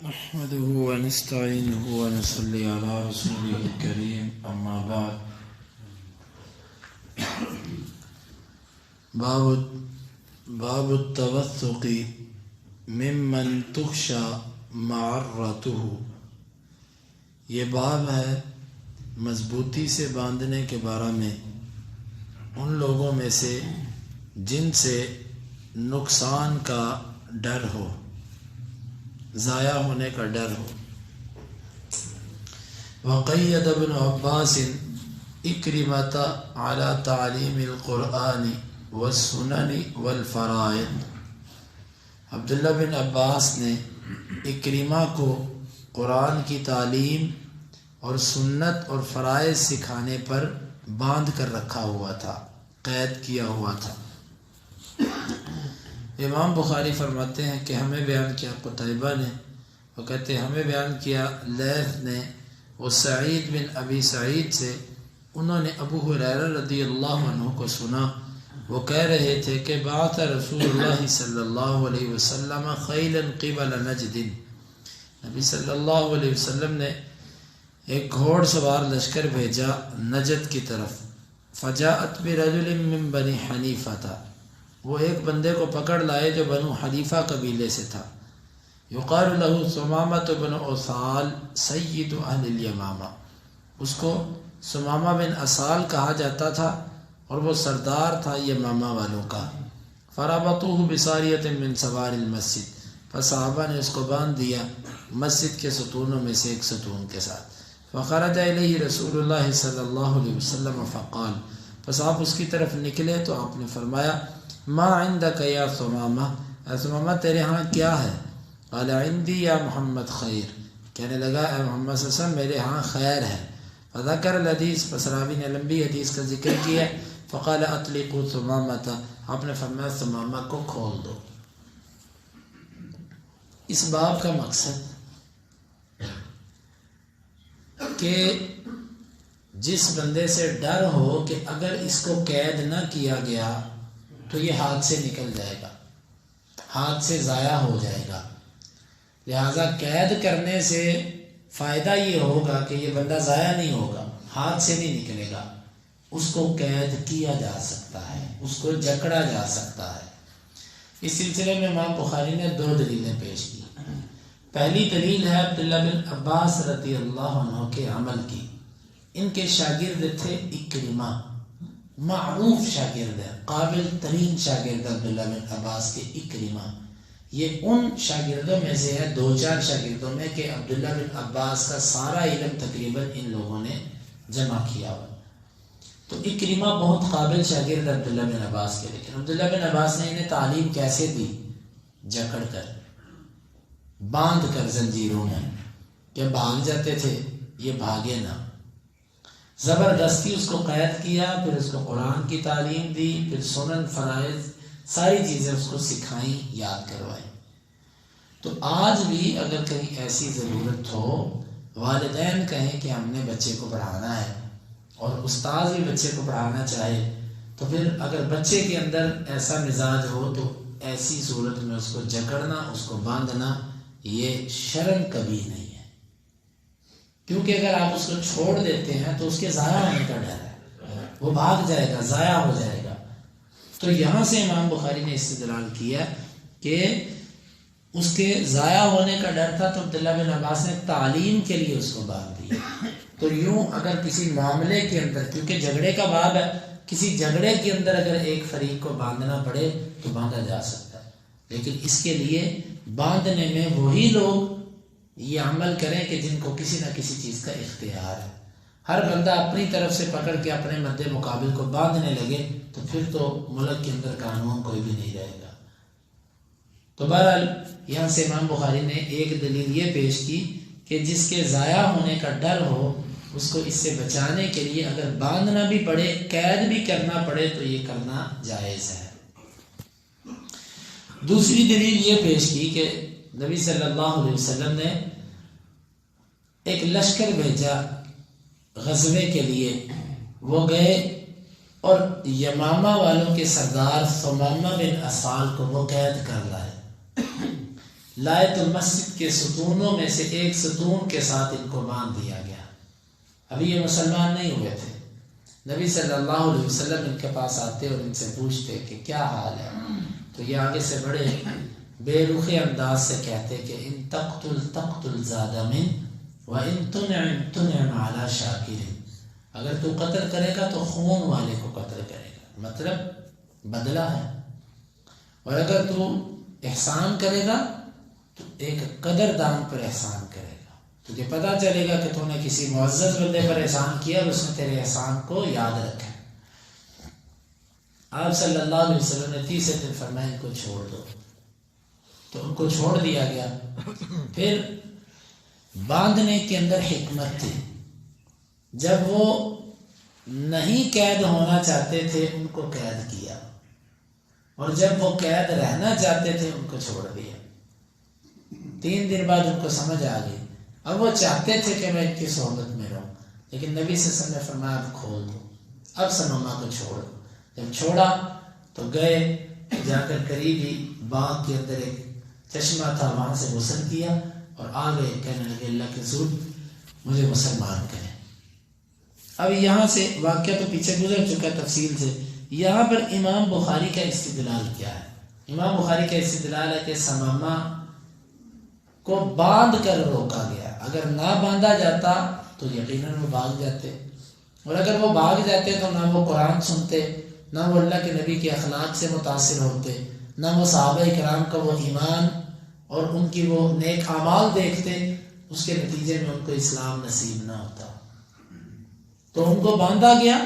نحمده ونستعينه ونصلي على رسوله الكريم أما بعد باب التوثق ممن تخشى معرته. یہ باب ہے مضبوطی سے باندھنے کے بارے میں ان لوگوں میں سے جن سے نقصان کا ڈر ہو، ضائع ہونے کا ڈر ہو. وقید ابن عباس اکرمۃ علی تعلیم القرآن والسنن والفرائض. عبداللہ بن عباس نے اکرمہ کو قرآن کی تعلیم اور سنت اور فرائض سکھانے پر باندھ کر رکھا ہوا تھا، قید کیا ہوا تھا. امام بخاری فرماتے ہیں کہ ہمیں بیان کیا قتیبہ نے، وہ کہتے ہیں ہمیں بیان کیا لیث نے، وہ سعید بن ابی سعید سے، انہوں نے ابو ہریرہ رضی اللہ عنہ کو سنا، وہ کہہ رہے تھے کہ بعث رسول اللہ صلی اللہ علیہ وسلم خیلا قبل نجد. نبی صلی اللہ علیہ وسلم نے ایک گھوڑ سوار لشکر بھیجا نجد کی طرف. فجاءت برجل من بنی حنیفہ تھا، وہ ایک بندے کو پکڑ لائے جو بنو حنیفہ قبیلے سے تھا. یقال له ثمامۃ بن اسال سید اہل الیمامہ، اس کو ثمامہ بن اسال کہا جاتا تھا اور وہ سردار تھا یمامہ والوں کا. فربطوه بساریۃ من سوار المسجد، پس صحابہ نے اس کو باندھ دیا مسجد کے ستونوں میں سے ایک ستون کے ساتھ. فخرج الیہ رسول اللہ صلی اللہ علیہ وسلم فقال، پس آپ اس کی طرف نکلے تو آپ نے فرمایا ما عندک یا ثمامہ، اے ثمامہ تیرے ہاں کیا ہے؟ قال عندی یا محمد خیر، کہنے لگا اے محمد صلی اللہ علیہ وسلم میرے ہاں خیر ہے. فذکر الحدیث، پس راوی نے لمبی حدیث کا ذکر کیا. فقال اطلقوا ثمامۃ، آپ نے فرمایا ثمامہ کو کھول دو. اس باب کا مقصد کہ جس بندے سے ڈر ہو کہ اگر اس کو قید نہ کیا گیا تو یہ ہاتھ سے نکل جائے گا، ہاتھ سے ضائع ہو جائے گا، لہذا قید کرنے سے فائدہ یہ ہوگا کہ یہ بندہ ضائع نہیں ہوگا، ہاتھ سے نہیں نکلے گا، اس کو قید کیا جا سکتا ہے، اس کو جکڑا جا سکتا ہے. اس سلسلے میں امام بخاری نے دو دلیلیں پیش کی. پہلی دلیل ہے عبداللہ بن عباس رضی اللہ عنہ کے عمل کی. ان کے شاگرد تھے اکرمہ، معروف شاگرد ہے، قابل ترین شاگرد عبداللہ بن عباس کے اکرمہ. یہ ان شاگردوں میں سے ہے، دو چار شاگردوں میں، کہ عبداللہ بن عباس کا سارا علم تقریباً ان لوگوں نے جمع کیا ہوا. تو اکرمہ بہت قابل شاگرد عبداللہ بن عباس کے. لیکن عبداللہ بن عباس نے انہیں تعلیم کیسے دی؟ جکڑ کر، باندھ کر زنجیروں میں، کہ بھاگ جاتے تھے یہ بھاگے نہ. زبردستی اس کو قید کیا، پھر اس کو قرآن کی تعلیم دی، پھر سنن فرائض ساری چیزیں اس کو سکھائیں، یاد کروائیں. تو آج بھی اگر کہیں ایسی ضرورت ہو، والدین کہیں کہ ہم نے بچے کو پڑھانا ہے اور استاد بھی بچے کو پڑھانا چاہے، تو پھر اگر بچے کے اندر ایسا مزاج ہو تو ایسی صورت میں اس کو جکڑنا، اس کو باندھنا یہ شرم کبھی نہیں ہے. کیونکہ اگر آپ اس کو چھوڑ دیتے ہیں تو اس کے ضائع ہونے کا ڈر ہے، وہ بھاگ جائے گا، ضائع ہو جائے گا. تو یہاں سے امام بخاری نے استدلال کیا کہ اس کے ضائع ہونے کا ڈر تھا، تو عبداللہ بن عباس نے تعلیم کے لیے اس کو باندھ دیا. تو یوں اگر کسی معاملے کے اندر، کیونکہ جھگڑے کا باب ہے، کسی جھگڑے کے اندر اگر ایک فریق کو باندھنا پڑے تو باندھا جا سکتا ہے. لیکن اس کے لیے باندھنے میں وہی لوگ یہ عمل کریں کہ جن کو کسی نہ کسی چیز کا اختیار ہے. ہر بندہ اپنی طرف سے پکڑ کے اپنے مد مقابل کو باندھنے لگے تو پھر تو ملک کے اندر قانون کوئی بھی نہیں رہے گا. تو بہرحال یہاں سے امام بخاری نے ایک دلیل یہ پیش کی کہ جس کے ضائع ہونے کا ڈر ہو، اس کو اس سے بچانے کے لیے اگر باندھنا بھی پڑے، قید بھی کرنا پڑے تو یہ کرنا جائز ہے. دوسری دلیل یہ پیش کی کہ نبی صلی اللہ علیہ وسلم نے ایک لشکر بھیجا غزوے کے لیے. وہ گئے اور یمامہ والوں کے سردار ثمامہ بن اسال کو وہ قید کر لائے. لائے تو مسجد کے ستونوں میں سے ایک ستون کے ساتھ ان کو باندھ دیا گیا. ابھی یہ مسلمان نہیں ہوئے تھے. نبی صلی اللہ علیہ وسلم ان کے پاس آتے اور ان سے پوچھتے کہ کیا حال ہے, تو یہ آگے سے بڑے بے رخی انداز سے کہتے کہ ان تقتل تقتل زاد من وان تنعم تنعم علی شاکر, اگر تو قتل کرے گا تو خون والے کو قتل کرے گا, مطلب بدلہ ہے, اور اگر تو احسان کرے گا تو ایک قدردان پر احسان کرے گا. تجھے پتہ چلے گا کہ تو نے کسی معزز بندے پر احسان کیا اور اس نے تیرے احسان کو یاد رکھا. آپ صلی اللہ علیہ وسلم نے تیسرے دن فرمایا ان کو چھوڑ دو, تو ان کو چھوڑ دیا گیا. پھر باندھنے کے اندر حکمت تھی. جب وہ نہیں قید ہونا چاہتے تھے ان کو قید کیا, اور جب وہ قید رہنا چاہتے تھے ان کو چھوڑ دیا. 3 دن بعد ان کو سمجھ آ گئی. اب وہ چاہتے تھے کہ میں ان کی صحبت میں رہوں, لیکن نبی صلی اللہ علیہ وسلم نے فرمایا اب کھول دو, اب سمما کو چھوڑ دو. جب چھوڑا تو گئے, جا کر قریبی باغ کے اندر ایک چشمہ تھا, وہاں سے غسل کیا اور آ گئے. کہنے لگے اللہ کے رسول مجھے مسلمان کریں. اب یہاں سے واقعہ تو پیچھے گزر چکا تفصیل سے. یہاں پر امام بخاری کا استدلال کیا ہے؟ امام بخاری کا استدلال ہے کہ سمامہ کو باندھ کر روکا گیا. اگر نہ باندھا جاتا تو یقیناً وہ بھاگ جاتے, اور اگر وہ بھاگ جاتے تو نہ وہ قرآن سنتے, نہ وہ اللہ کے نبی کے اخلاق سے متاثر ہوتے, نہ وہ صحابہ کرام کا وہ ایمان اور ان کی وہ نیک اعمال دیکھتے. اس کے نتیجے میں ان کو اسلام نصیب نہ ہوتا. تو ان کو باندھا گیا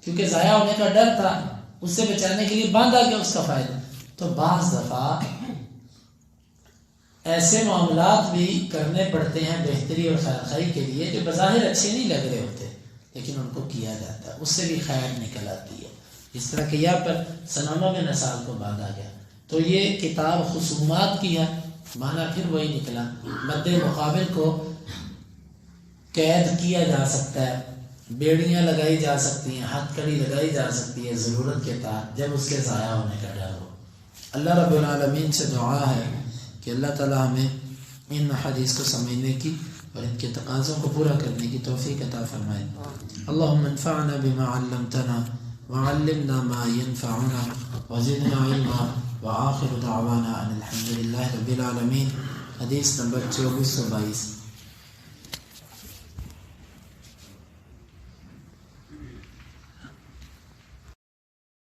کیونکہ ضائع ہونے کا ڈر تھا, اس سے بچانے کے لیے باندھا گیا, اس کا فائدہ. تو بعض دفعہ ایسے معاملات بھی کرنے پڑتے ہیں بہتری اور خیر خواہی کے لیے جو بظاہر اچھے نہیں لگ رہے ہوتے, لیکن ان کو کیا جاتا ہے, اس سے بھی خیر نکل آتی ہے. اس طرح کہ یہاں پر سنامہ بن اسال کو باندھا گیا. تو یہ کتاب خصومات کی ہے, معنی پھر وہی نکلا. مد مقابل کو قید کیا جا سکتا ہے, بیڑیاں لگائی جا سکتی ہیں, ہتھ کڑی لگائی جا سکتی ہے ضرورت کے تحت, جب اس کے ضائع ہونے کا ڈر ہو. اللہ رب العالمین سے دعا ہے کہ اللہ تعالی ہمیں ان حدیث کو سمجھنے کی اور ان کے تقاضوں کو پورا کرنے کی توفیق عطا فرمائے. اللہم انفعنا بما علمتنا وعلمنا ما ينفعنا وزدنا علما وآخر دعوانا ان الحمد للہ رب العالمین. حدیث نمبر 2422.